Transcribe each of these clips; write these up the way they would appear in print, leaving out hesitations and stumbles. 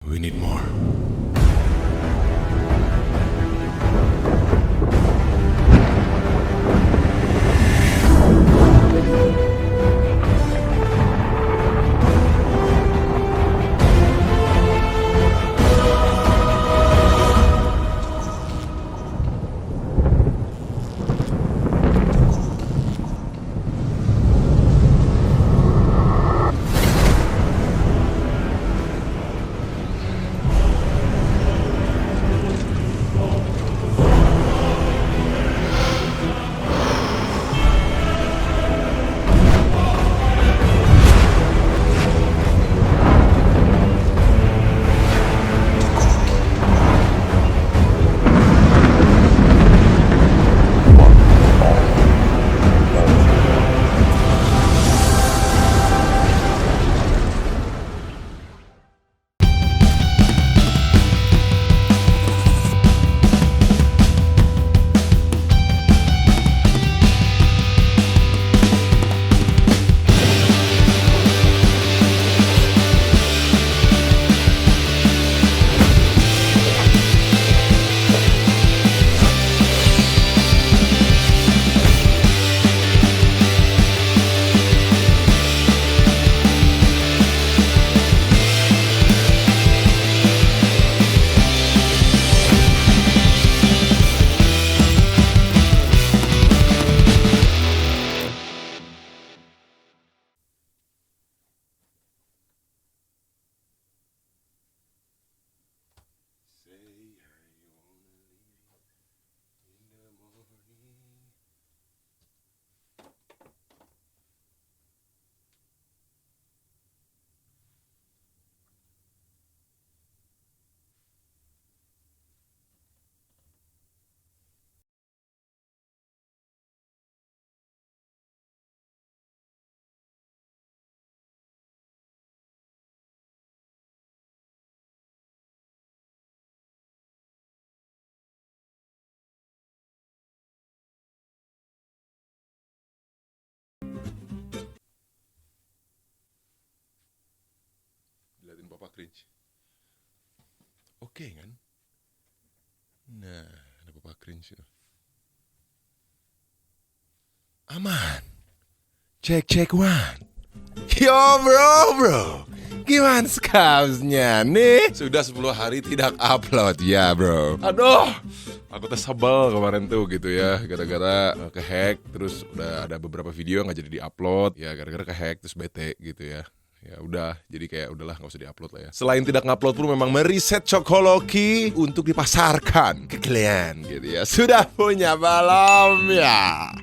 We need more. Liatin papa cringe. Oke kan? Nah, ada papa cringe ya. Aman. Cek one. Yo bro. Gimana skapsnya nih? Sudah 10 hari tidak upload ya bro. Aduh, aku tuh sebel kemarin tuh gitu ya. Gara-gara kehack. Terus udah ada beberapa video gak jadi di-upload. Ya gara-gara kehack terus bete gitu ya. Ya udah, jadi kayak udahlah gak usah di-upload lah ya. Selain tidak ngupload pun memang meriset Cokoloki untuk dipasarkan ke kalian gitu ya. Sudah punya belum ya?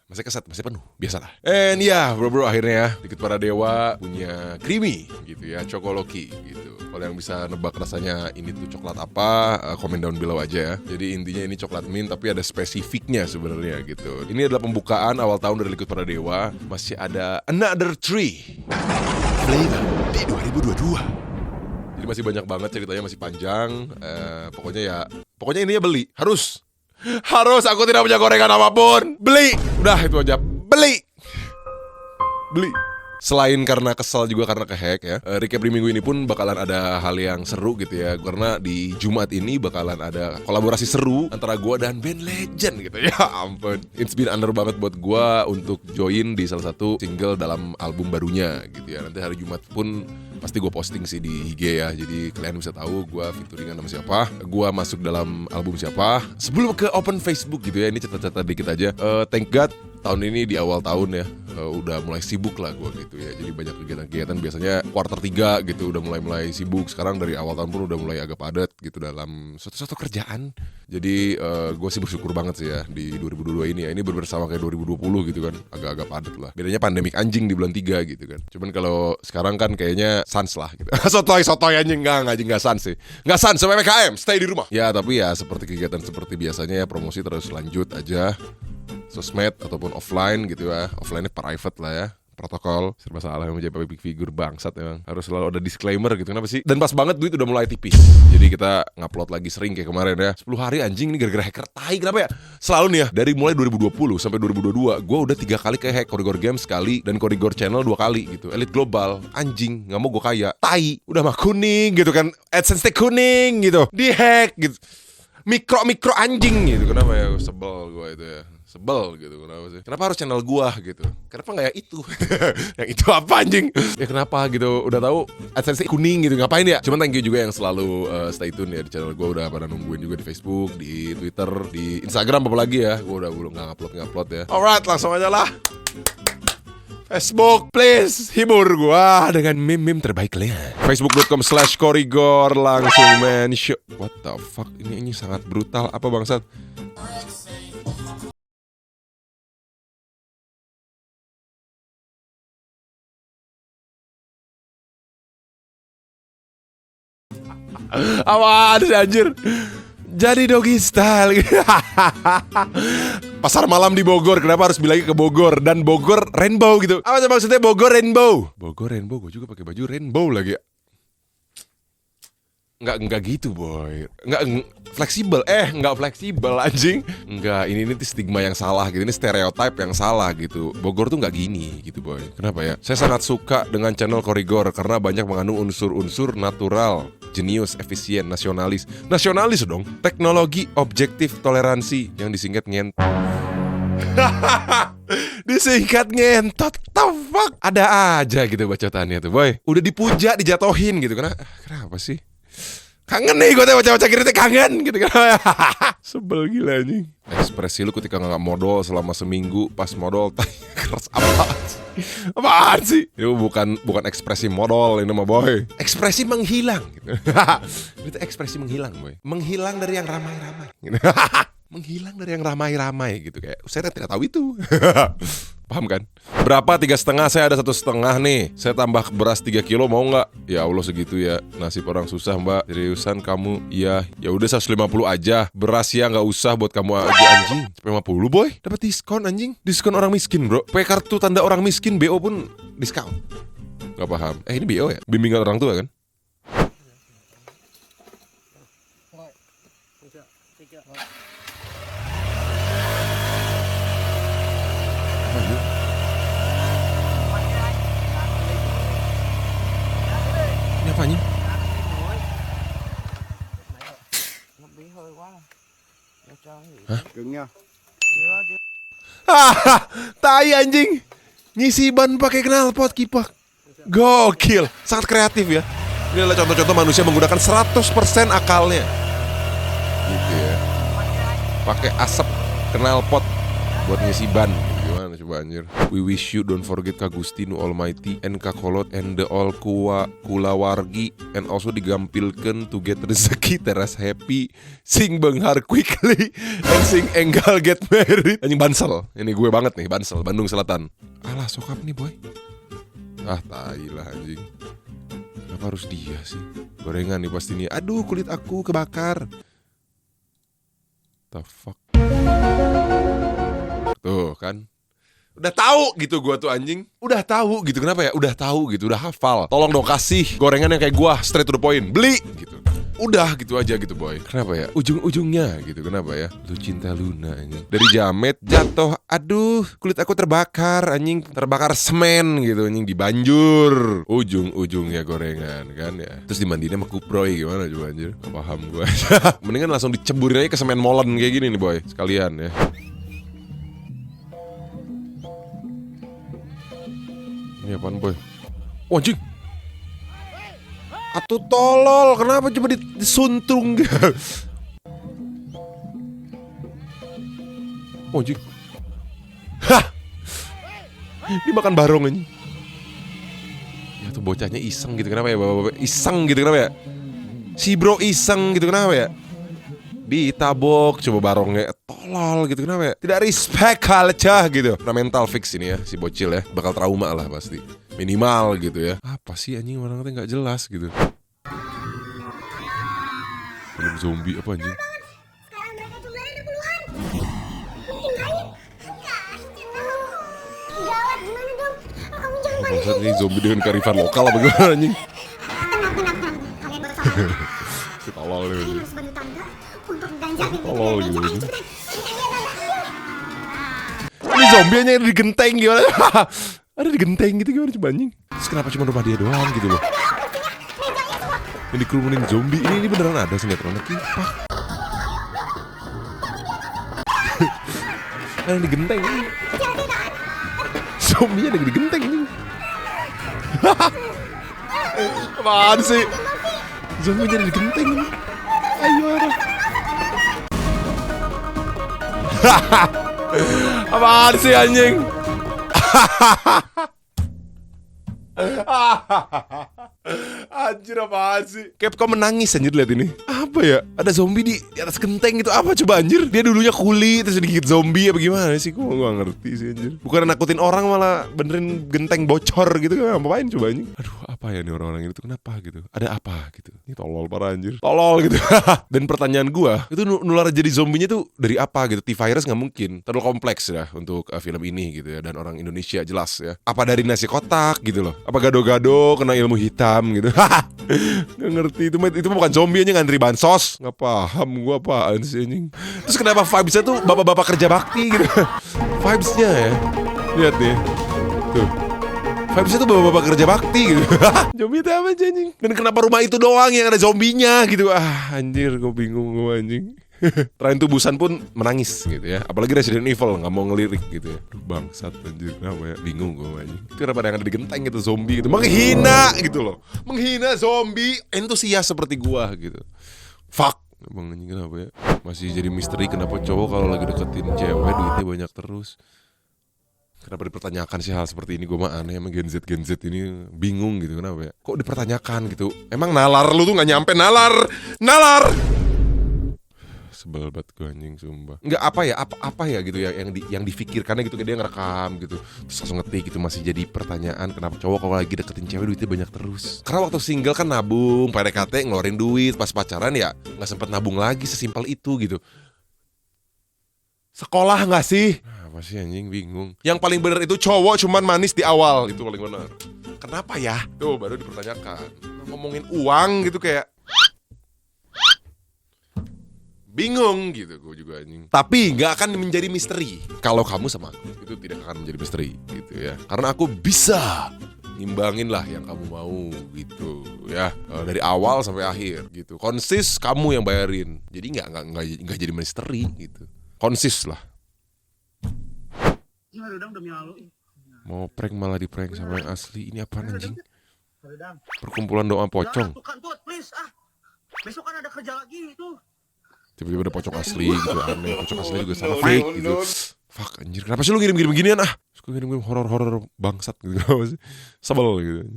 Masih keset, masih penuh, biasalah. And ya bro akhirnya ya Dikit Para Dewa punya creamy gitu ya, Cokoloki gitu. Kalau yang bisa nebak rasanya ini tuh coklat apa, komen down below aja ya. Jadi intinya ini coklat mint tapi ada spesifiknya sebenarnya gitu. Ini adalah pembukaan awal tahun dari Dikit Para Dewa. Masih ada Another Tree flavor di 2022. Jadi masih banyak banget ceritanya, masih panjang. Pokoknya intinya beli, harus aku tidak punya gorengan apapun. Beli. Udah itu aja. Beli. Selain karena kesel juga karena kehack ya, recap di minggu ini pun bakalan ada hal yang seru gitu ya. Karena di Jumat ini bakalan ada kolaborasi seru antara gua dan band legend gitu. Ya ampun, it's been honor banget buat gua untuk join di salah satu single dalam album barunya gitu ya. Nanti hari Jumat pun pasti gue posting sih di IG ya. Jadi kalian bisa tahu gue featuringan sama siapa, gue masuk dalam album siapa. Sebelum ke open Facebook gitu ya, ini cerita-cerita dikit aja. Thank God tahun ini di awal tahun ya, udah mulai sibuk lah gue gitu ya. Jadi banyak kegiatan-kegiatan, biasanya kuarter 3 gitu udah mulai sibuk. Sekarang dari awal tahun pun udah mulai agak padat gitu dalam suatu kerjaan. Jadi gue sih bersyukur banget sih ya di 2022 ini ya. Ini bersama kayak 2020 gitu kan, agak-agak padat lah. Bedanya pandemik anjing di bulan 3 gitu kan. Cuman kalau sekarang kan kayaknya sans lah gitu. Sotoy anjing, enggak sans sih. Enggak sans, PPKM, stay di rumah. Ya tapi ya seperti kegiatan seperti biasanya ya, promosi terus lanjut aja. Sosmed ataupun offline gitu ya. Offline-nya private lah ya. protokol serba salah yang menjadi public figure bangsat emang. Harus selalu ada disclaimer gitu. Kenapa sih? Dan pas banget duit udah mulai tipis. Jadi kita ngupload lagi sering kayak kemarin ya. 10 hari anjing ini gara-gara hacker tai. Kenapa ya? Selalu nih ya, dari mulai 2020 sampai 2022 gue udah 3 kali kayak hack. Korigor Games sekali dan Korigor Channel 2 kali gitu. Elite Global, anjing, gak mau gue kaya. Tai, udah mah kuning gitu kan. AdSense kuning gitu. Di hack gitu. Mikro anjing gitu. Kenapa ya? Sebel gue itu ya. Sebel gitu, kenapa sih? Kenapa harus channel gua gitu? Kenapa nggak ya itu? Yang itu apa anjing? Ya kenapa gitu? Udah tahu AdSense kuning gitu, ngapain ya? Cuman thank you juga yang selalu stay tune ya di channel gua. Udah pada nungguin juga di Facebook, di Twitter, di Instagram apa lagi ya? Gua udah belum ngupload ya. Alright, langsung aja lah. Facebook, please hibur gua dengan meme-meme terbaik kalian. Facebook.com/korigor langsung mention. What the fuck? Ini sangat brutal. Apa bangsat? Apaan sih anjir? Jadi doggy style. Pasar malam di Bogor. Kenapa harus bilangnya ke Bogor? Dan Bogor rainbow gitu. Apa maksudnya Bogor rainbow? Bogor rainbow, gue juga pakai baju rainbow lagi. Enggak gitu boy. Enggak fleksibel anjing. Enggak, ini stigma yang salah gitu. Ini stereotype yang salah gitu. Bogor tuh enggak gini gitu boy. Kenapa ya? Saya sangat suka dengan channel Korigor karena banyak mengandung unsur-unsur natural, jenius, efisien, nasionalis. Nasionalis dong. Teknologi, objektif, toleransi yang disingkat disingkat ngentot. The fuck? Ada aja gitu bacotannya tuh boy. Udah dipuja, dijatohin gitu. Kenapa sih? Kangen nih gue baca-baca kiri kangen gitu kan. Sebel gila anjing. Ekspresi lu ketika gak modal selama seminggu. Pas modal keras apaan sih? Itu bukan ekspresi modal ini mah boy. Ekspresi menghilang gitu. Itu ekspresi menghilang boy. Menghilang dari yang ramai-ramai gitu. Menghilang dari yang ramai-ramai gitu. Kayak saya tidak tahu itu. Paham kan? Berapa 3,5? Saya ada 1,5 nih. Saya tambah beras 3 kilo mau nggak? Ya Allah segitu ya. Nasib orang susah mbak. Seriusan kamu? Iya. Ya udah 150 aja. Beras ya nggak usah buat kamu aja anjing. 50 boy. Dapat diskon anjing. Diskon orang miskin bro. Pakai kartu tanda orang miskin BO pun diskon. Gak paham. Ini BO ya? Bimbingan orang tua kan? Ini apa anjing? Hah? Tai anjing. Ngisi ban pakai knalpot kipak. Gokil, sangat kreatif ya. Ini adalah contoh-contoh manusia menggunakan 100% akalnya. Gitu ya. Pakai asap knalpot buat ngisi ban. Gimana coba anjir. We wish you don't forget Kagusti nu Almighty and Kakolot and the all kulawargi and also digampilkan to get rezeki teras happy sing benghar quickly and sing enggal get married. Anjing Bansel. Ini gue banget nih Bansel, Bandung Selatan. Alah sokap nih boy. Tai lah anjing. Kenapa harus dia sih? Gorengan nih pasti nih. Aduh kulit aku kebakar. The fuck. Tuh kan. Udah tahu gitu gua tuh anjing. Udah tahu gitu. Kenapa ya? Udah tahu gitu, udah hafal. Tolong dong kasih gorengan yang kayak gua, straight to the point. Beli gitu. Udah gitu aja gitu boy. Kenapa ya? Ujung-ujungnya gitu. Kenapa ya? Lu cinta Luna anjing. Dari jamet jatuh. Aduh, kulit aku terbakar anjing. Terbakar semen gitu anjing di banjur. Ujung-ujungnya gorengan kan ya. Terus dimandiin sama kuproy gimana coba anjir? Gak paham gua. Mendingan langsung diceburin aja ke semen molen kayak gini nih boy. Sekalian ya. Ini apaan boy? Oh, anjing. Atuh tolol, kenapa coba disuntung? Oh, anjing. Hah. Dimakan barong anjing. Ya tuh bocahnya iseng gitu kenapa ya bapak-bapak? Iseng gitu kenapa ya? Si bro iseng gitu kenapa ya? Ditabok coba barongnya tolol gitu kenapa ya? Tidak respect kalcah gitu. Nah mental fix ini ya si bocil ya. Bakal trauma lah pasti. Minimal gitu ya. Apa sih anjing orang-orang gak jelas gitu. Film zombie apa anjing? Sekarang mereka jumlahnya ada puluhan. Gawat gimana dong? Maksud ini zombie dengan kearifan lokal apa gimana anjing? Tenang. Kalian baru salah. Si tolol Kalian ini. harus bantu tante untuk mengganjal Tolol gitu. Ayo cepetan. Ini zombie nya digenteng gimana? Ada digenteng gitu gimana coba anjing? Terus kenapa cuma rumah dia doang gitu loh? Yang dikerumunin zombie ini beneran ada sinetronnya kipak. Ada yang digenteng ini. Zombie-nya ada yang digenteng ini. Apaan sih? Zombie-nya ada digenteng ini. Ayo arah. Apaan sih anjing? Anjir apaan sih? Capcom menangis anjir lihat ini. Apa ya? Ada zombie di atas genteng gitu. Apa coba anjir? Dia dulunya kuli terus digigit zombie apa gimana sih? Gua gak ngerti sih anjir. Bukan nakutin orang malah benerin genteng bocor gitu kan. Ngapain coba anjing? Aduh, apa ya nih orang-orang itu kenapa gitu? Ada apa gitu? Ini tolol parah anjir. Tolol gitu. Dan pertanyaan gua, itu nular jadi zombinya tuh dari apa gitu? T-virus nggak mungkin. Terlalu kompleks ya untuk film ini gitu ya, dan orang Indonesia jelas ya. Apa dari nasi kotak gitu loh? Apa gado-gado kena ilmu hitam gitu? Gak ngerti itu bukan zombie aja ngantri bansos. Nggak paham gua apaan sih anjing. Terus kenapa vibesnya tuh bapak-bapak kerja bakti gitu? Vibesnya ya. Lihat nih. Tuh. Vibesnya tuh bapak-bapak kerja bakti gitu. Zombie itu apa aja anjing? Dan kenapa rumah itu doang yang ada zombinya gitu? Anjir gue bingung gue anjing. Train to Busan pun menangis gitu ya. Apalagi Resident Evil gak mau ngelirik gitu ya. Bangsat anjir, kenapa ya? Bingung gue anjing. Itu kenapa yang ada di genteng gitu zombie gitu. Menghina gitu loh. Menghina zombie entusias seperti gue gitu. Fuck. Emang anjing kenapa ya? Masih jadi misteri kenapa cowok kalau lagi deketin cewek duitnya banyak terus. Kenapa dipertanyakan sih hal seperti ini? Gue mah aneh emang Gen Z ini bingung gitu. Kenapa ya? Kok dipertanyakan gitu? Emang nalar lu tuh gak nyampe nalar. Sebel banget gue anjing sumpah. Enggak apa ya gitu ya yang difikirkannya gitu, dia ngerekam gitu. Terus langsung ngetik gitu, masih jadi pertanyaan kenapa cowok kalau lagi deketin cewek duitnya banyak terus. Karena waktu single kan nabung, PDKT ngeluarin duit, pas pacaran ya enggak sempet nabung lagi, sesimpel itu gitu. Sekolah enggak sih? Apa sih anjing bingung. Yang paling benar itu cowok cuman manis di awal, itu paling benar. Kenapa ya? Tuh baru dipertanyakan. Ngomongin uang gitu kayak bingung gitu gue juga anjing. Tapi gak akan menjadi misteri kalau kamu sama aku. Itu tidak akan menjadi misteri gitu ya. Karena aku bisa ngimbangin lah yang kamu mau gitu ya. Dari awal sampai akhir gitu. Konsis kamu yang bayarin. Jadi gak jadi misteri gitu. Konsis lah. Mau prank malah di prank sama yang asli. Ini apaan anjing? Perkumpulan doa pocong. Besok kan ada kerja lagi itu. Tiba-tiba ada pocong asli gitu, aneh. Pocong asli juga sama fake gitu. Fuck anjir, kenapa sih lu ngirim-ngirim beginian Suka ngirim-ngirim horor-horor bangsat gitu. Kenapa sih? Sebel gitu.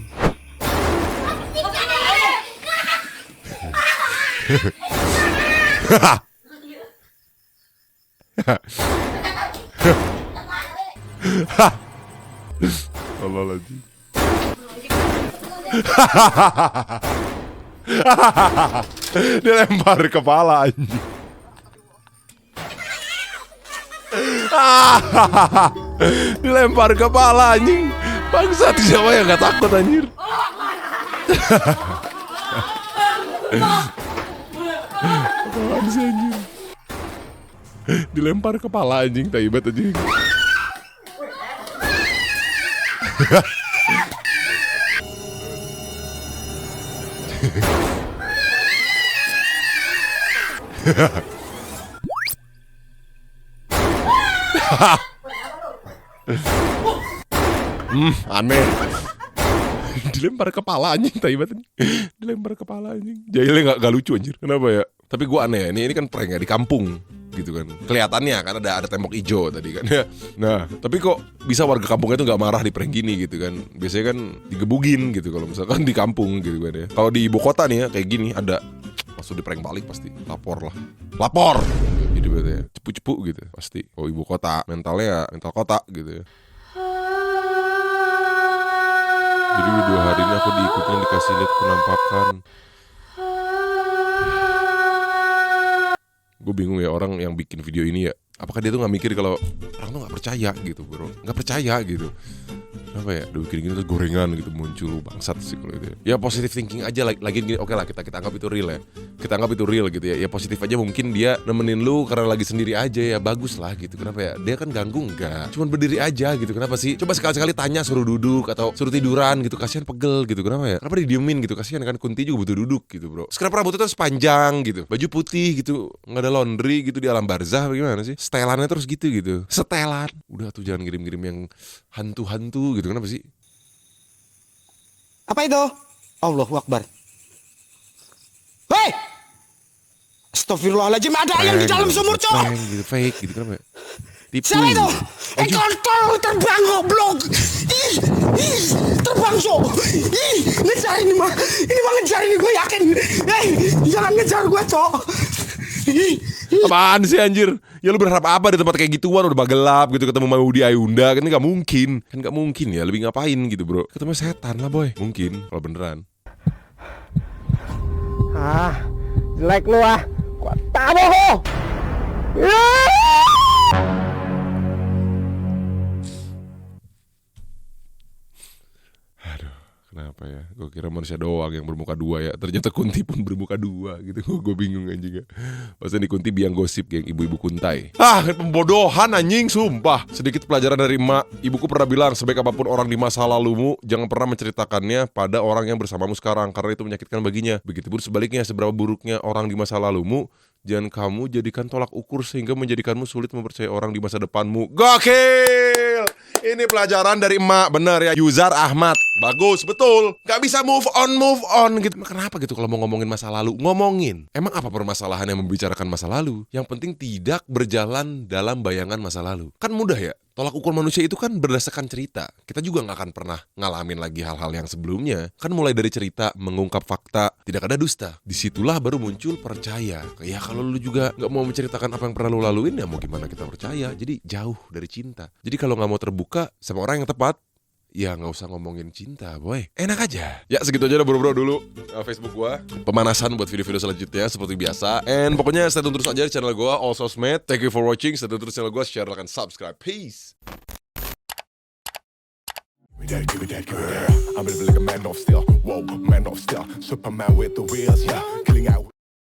Allah lagi. Dia lempar kepala anjing. Dilempar kepala anjing. Bangsat, siapa yang gak takut anjir? Apaan sih anjing? Dilempar kepala anjing, taibat anjing. Aneh. Dilempar kepala anjing, taibat anjing. Dilempar kepala anjing. Jahilnya gak lucu anjir. Kenapa ya? Tapi gue aneh ya. Ini kan prank ya di kampung gitu kan. Kelihatannya kan ada tembok hijau tadi kan. Nah, tapi kok bisa warga kampungnya tuh gak marah di prank gini gitu kan. Biasanya kan digebugin gitu kalau misalkan di kampung gitu kan ya. Kalau di ibu kota nih ya kayak gini ada langsung di prank balik pasti. Lapor jadi ya cepu-cepu gitu pasti. Oh ibu kota mentalnya ya mental kota gitu ya. Jadi 2 hari ini aku diikutin, dikasih lihat penampakan. Gue bingung ya orang yang bikin video ini ya. Apakah dia tuh gak mikir kalau orang tuh gak percaya gitu bro. Gak percaya gitu. Apa ya, udah bikin gini terus gorengan gitu muncul, bangsat sih kalau itu ya. Ya positive thinking aja, lagi gini, oke lah kita anggap itu real ya. Kita anggap itu real gitu ya. Ya positif aja, mungkin dia nemenin lu karena lagi sendiri aja ya, bagus lah gitu. Kenapa ya? Dia kan ganggu enggak? Cuman berdiri aja gitu. Kenapa sih? Coba sekali-sekali tanya, suruh duduk atau suruh tiduran gitu. Kasihan pegel gitu. Kenapa ya? Kenapa didiemin gitu? Kasihan kan, Kunti juga butuh duduk gitu, bro. Sekarang rambutnya terus panjang gitu, baju putih gitu, nggak ada laundry gitu di alam barzah, bagaimana sih? Setelannya terus gitu. Setelan. Udah tuh, jangan ngirim-ngirim yang hantu-hantu gitu. Kenapa sih? Apa itu? Allahu Akbar. Hei! Astagfirullahaladzim, ada ayam di dalam sumur, cok. Prank gitu, fake gitu, kenapa ya? Tipu. Siapa itu? Kontol terbang, goblok. Ih, terbang, cok. Ih, ngejar ini mah. Ini mah ngejar ini, gue yakin. Hei, jangan ngejar gue, cok. Apaan sih anjir? Ya lu berharap apa di tempat kayak gituan, udah gelap gitu, ketemu Maudi Ayunda, kan gak mungkin. Kan gak mungkin ya, lebih ngapain gitu, bro? Ketemu setan lah, boy. Mungkin, kalau beneran. Ah, jelek lu ah. Gua tahu ho. Aduh, kenapa ya? Gue kira manusia doang yang bermuka dua ya. Ternyata Kunti pun bermuka dua gitu. Gue bingung anjing ya. Pasti di Kunti biang gosip geng ibu-ibu kuntai. Ah, pembodohan anjing, sumpah. Sedikit pelajaran dari emak. Ibuku pernah bilang, sebaik apapun orang di masa lalumu, jangan pernah menceritakannya pada orang yang bersamamu sekarang, karena itu menyakitkan baginya. Begitupun sebaliknya, seberapa buruknya orang di masa lalumu, jangan kamu jadikan tolak ukur sehingga menjadikanmu sulit mempercayai orang di masa depanmu. Gokil! Ini pelajaran dari emak, bener ya, Yuzar Ahmad. Bagus, betul. Gak bisa move on gitu. Kenapa gitu kalau mau ngomongin masa lalu? Ngomongin. Emang apa permasalahan yang membicarakan masa lalu? Yang penting tidak berjalan dalam bayangan masa lalu. Kan mudah ya. Tolak ukur manusia itu kan berdasarkan cerita. Kita juga gak akan pernah ngalamin lagi hal-hal yang sebelumnya. Kan mulai dari cerita, mengungkap fakta, tidak ada dusta. Disitulah baru muncul percaya. Ya kalau lu juga gak mau menceritakan apa yang pernah lu laluin, ya mau gimana kita percaya. Jadi jauh dari cinta. Jadi kalau gak mau terbuka sama orang yang tepat, ya gak usah ngomongin cinta, boy. Enak aja. Ya segitu aja dah, bro dulu Facebook gua. Pemanasan buat video-video selanjutnya seperti biasa. And pokoknya stay tune terus aja di channel gua, All Sosmed. Thank you for watching. Stay tune terus channel gua, share, like, and subscribe. Peace. Give me that. I'm living like a man of steel. Whoa, man of steel. Superman with the wheels, yeah. Killing out.